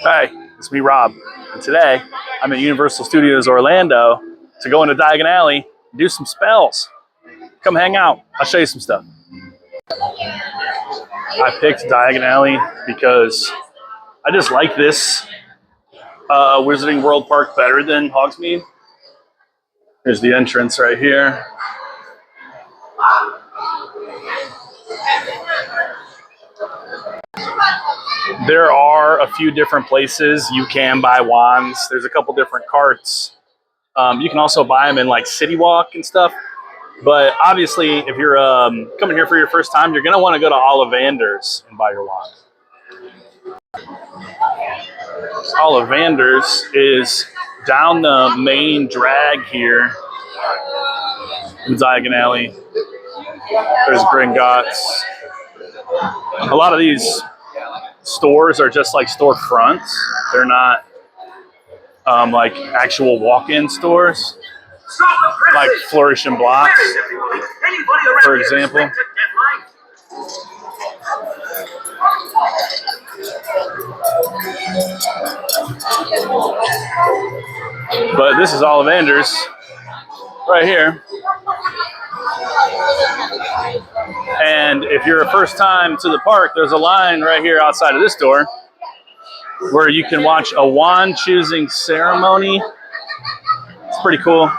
Hi, it's me, Rob, and today I'm at Universal Studios Orlando to go into Diagon Alley and do some spells. Come hang out. I'll show you some stuff. I picked Diagon Alley because I just like this Wizarding World Park better than Hogsmeade. Here's the entrance right here. There are a few different places you can buy wands. There's a couple different carts. You can also buy them in like City Walk and stuff. But obviously, if you're coming here for your first time, you're going to want to go to Ollivander's and buy your wand. Ollivander's is down the main drag here in Diagon Alley. There's Gringotts. A lot of these stores are just like storefronts. They're not like actual walk-in stores, like Flourish and Blocks, for example. But this is Ollivander's right here. And if you're a first time to the park, there's a line right here outside of this door where you can watch a wand choosing ceremony. It's pretty cool.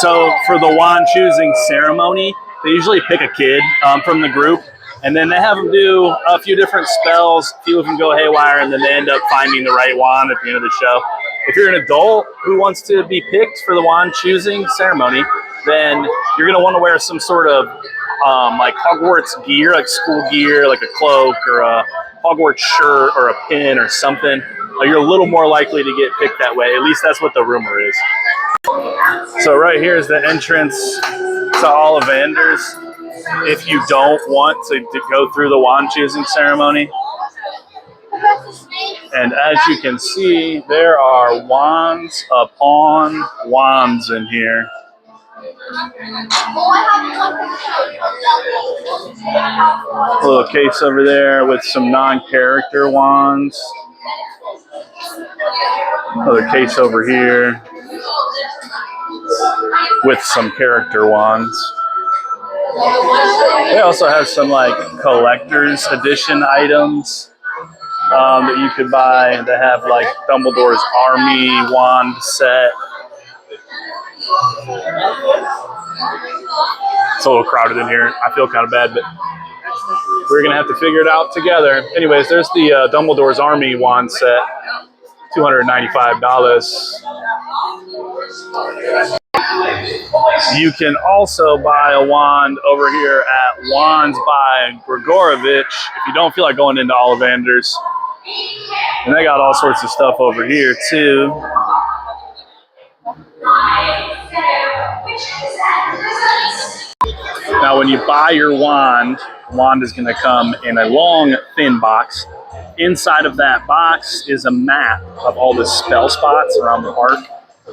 So for the wand choosing ceremony, they usually pick a kid from the group, and then they have them do a few different spells. A few of them go haywire, and then they end up finding the right wand at the end of the show. If you're an adult who wants to be picked for the wand choosing ceremony, then you're going to want to wear some sort of like Hogwarts gear, like school gear, like a cloak or a Hogwarts shirt or a pin or something. You're a little more likely to get picked that way. At least that's what the rumor is. So right here is the entrance to Ollivander's. If you don't want to go through the wand choosing ceremony. And as you can see, there are wands upon wands in here. A little case over there with some non-character wands. Another case over here with some character wands. They also have some like collector's edition items that you could buy. They have like Dumbledore's Army wand set. It's a little crowded in here. I feel kind of bad, but we're going to have to figure it out together. Anyways, there's the Dumbledore's Army wand set, $295. You can also buy a wand over here at Wands by Grigorovich if you don't feel like going into Ollivander's. And they got all sorts of stuff over here too. Now when you buy your wand, the wand is going to come in a long, thin box. Inside of that box is a map of all the spell spots around the park.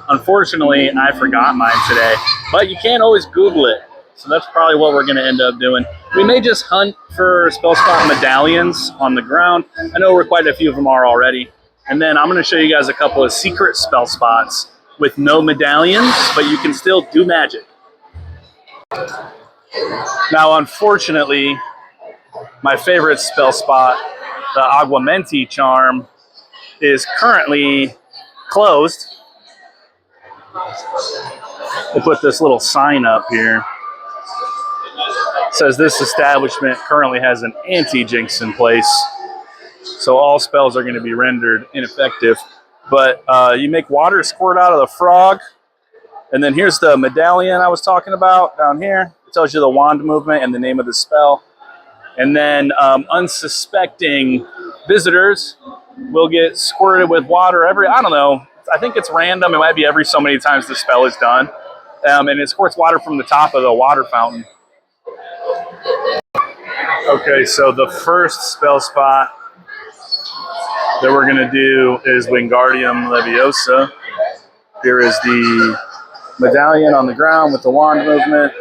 Unfortunately, I forgot mine today, but you can always Google it. So that's probably what we're going to end up doing. We may just hunt for spell spot medallions on the ground. I know where quite a few of them are already. And then I'm going to show you guys a couple of secret spell spots with no medallions, but you can still do magic. Now, unfortunately, my favorite spell spot, the Aguamenti charm, is currently closed. They put this little sign up here. It says this establishment currently has an anti-jinx in place, so all spells are going to be rendered ineffective. But you make water squirt out of the frog, and then here's the medallion I was talking about down here. It tells you the wand movement and the name of the spell. And then unsuspecting visitors will get squirted with water every, I don't know, I think it's random. It might be every so many times the spell is done. And it squirts water from the top of the water fountain. Okay, so the first spell spot that we're going to do is Wingardium Leviosa. Here is the medallion on the ground with the wand movement.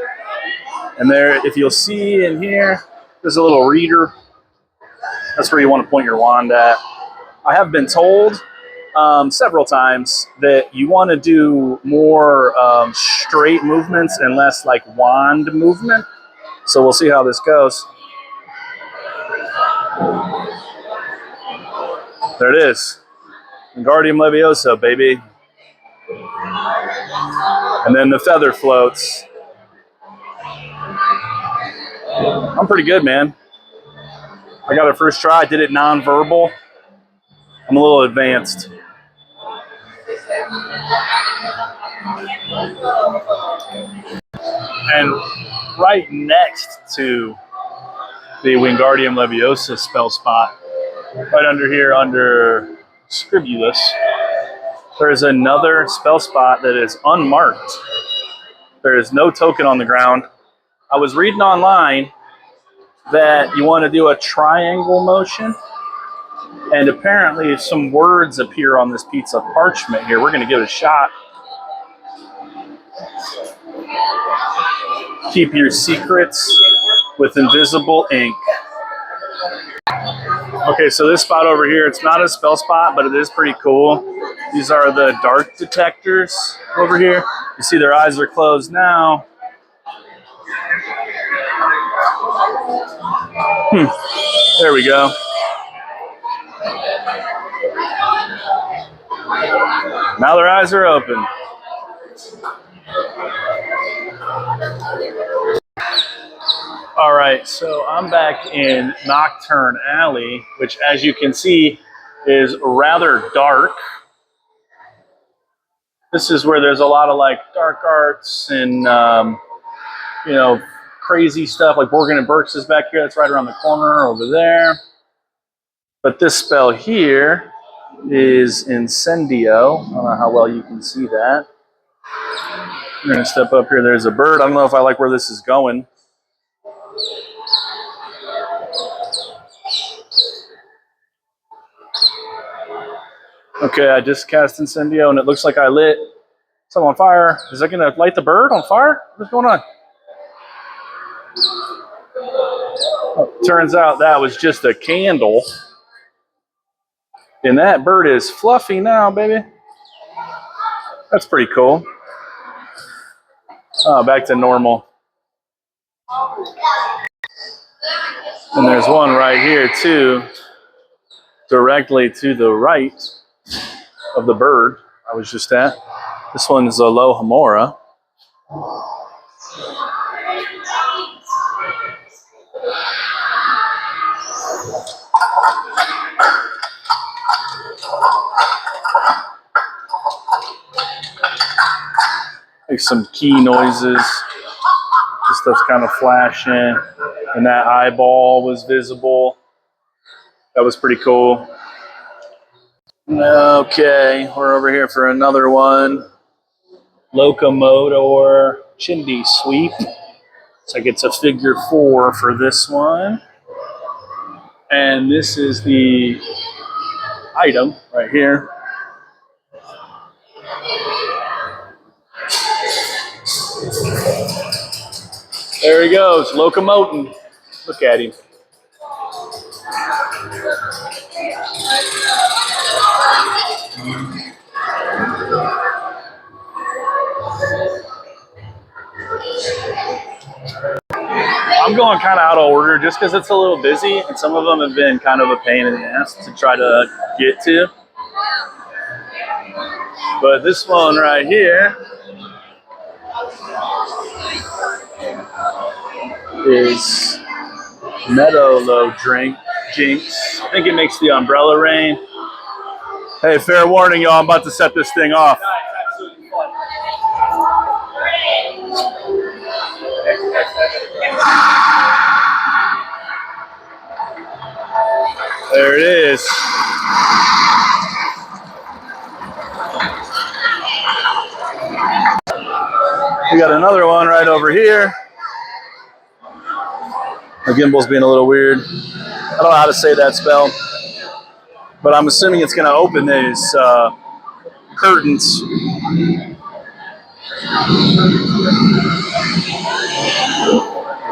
And there, if you'll see in here, there's a little reader That's where you want to point your wand at. I have been told several times that you want to do more straight movements and less like wand movement. So we'll see how this goes. There it is. Wingardium Leviosa, baby. And then the feather floats. I'm pretty good, man. I got it first try. I did it non-verbal. I'm a little advanced. And right next to the Wingardium Leviosa spell spot, right under here, under Scribulus, there's another spell spot that is unmarked. There is no token on the ground. I was reading online that you want to do a triangle motion, and apparently some words appear on this piece of parchment here. We're going to give it a shot. Keep your secrets with invisible ink. Okay, so this spot over here, it's not a spell spot, but it is pretty cool. These are the dark detectors over here. You see their eyes are closed now. There we go. Now their eyes are open. All right, so I'm back in Nocturne Alley, which, as you can see, is rather dark. This is where there's a lot of like dark arts and you know, crazy stuff. Like Borgin and Burke's is back here. That's right around the corner over there. But this spell here is Incendio. I don't know how well you can see that. We're gonna step up here. There's a bird. I don't know if I like where this is going. Okay, I just cast Incendio, and it looks like I lit something on fire. Is that going to light the bird on fire? What's going on? Oh, turns out that was just a candle. And that bird is fluffy now, baby. That's pretty cool. Oh, back to normal. And there's one right here, too, directly to the right of the bird I was just at. This one is a Alohomora. Like some key noises. This stuff's kind of flashing. And that eyeball was visible. That was pretty cool. Okay, we're over here for another one. Locomotor Chimney Sweep. Looks like it's a figure 4 for this one. And this is the item right here. There he goes, locomoting. Look at him. I'm going kind of out of order just because it's a little busy, and some of them have been kind of a pain in the ass to try to get to. But this one right here is Meadow Jinx. I think it makes the umbrella rain. Hey, fair warning, y'all, I'm about to set this thing off. There it is. We got another one right over here. My gimbal's being a little weird. I don't know how to say that spell, but I'm assuming it's going to open these curtains.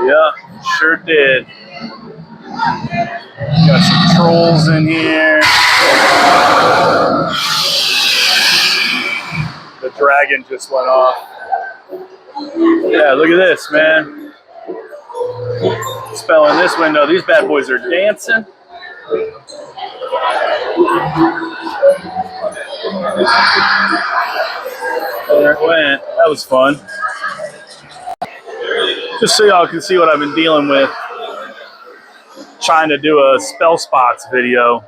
Yeah, sure did. Got some trolls in here. The dragon just went off. Yeah, look at this, man. Spell in this window. These bad boys are dancing. There it went. That was fun. Just so y'all can see what I've been dealing with. Trying to do a spell spots video.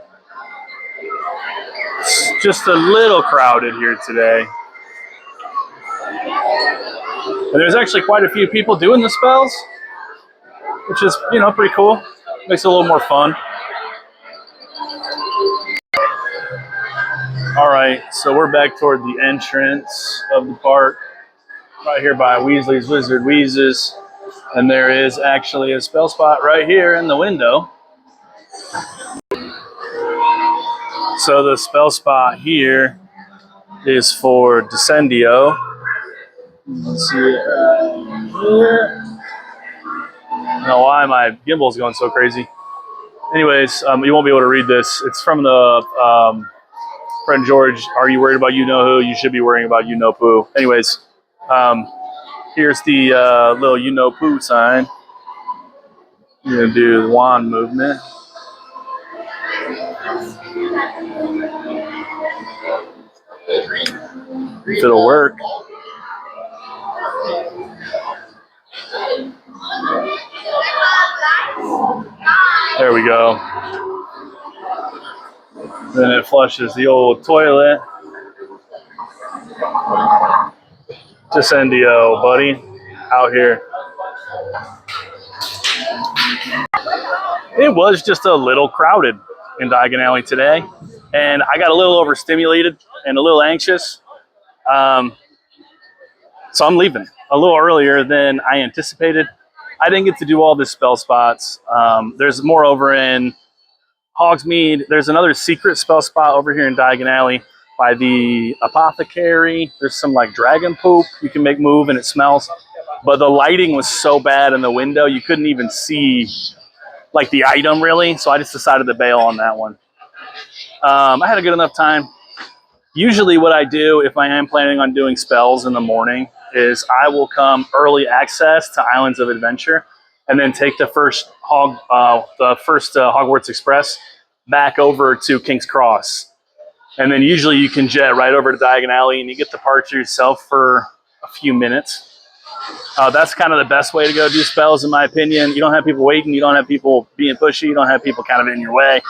It's just a little crowded here today. And there's actually quite a few people doing the spells, which is, you know, pretty cool. Makes it a little more fun. All right, so we're back toward the entrance of the park, right here by Weasley's Wizard Wheezes. And there is actually a spell spot right here in the window. So the spell spot here is for Descendio. Let's see it right here. I don't know why my gimbal's going so crazy. Anyways, you won't be able to read this. It's from the friend George. Are you worried about you know who? You should be worrying about you know poo. Anyways, here's the little you know poo sign. You're gonna do the wand movement. If it'll work. There we go. Then it flushes the old toilet. Descendio, buddy, out here. It was just a little crowded in Diagon Alley today, and I got a little overstimulated and a little anxious. So I'm leaving a little earlier than I anticipated. I didn't get to do all the spell spots. There's more over in Hogsmeade. There's another secret spell spot over here in Diagon Alley by the apothecary. There's some like dragon poop you can make move and it smells. But the lighting was so bad in the window, you couldn't even see like the item really. So I just decided to bail on that one. I had a good enough time. Usually what I do if I am planning on doing spells in the morning is I will come early access to Islands of Adventure and then take the first Hogwarts Express back over to King's Cross. And then usually you can jet right over to Diagon Alley and you get the park to yourself for a few minutes. That's kind of the best way to go do spells, in my opinion. You don't have people waiting. You don't have people being pushy. You don't have people kind of in your way.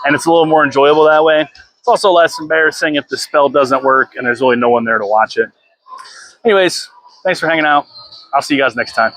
And it's a little more enjoyable that way. It's also less embarrassing if the spell doesn't work and there's really no one there to watch it. Anyways, thanks for hanging out. I'll see you guys next time.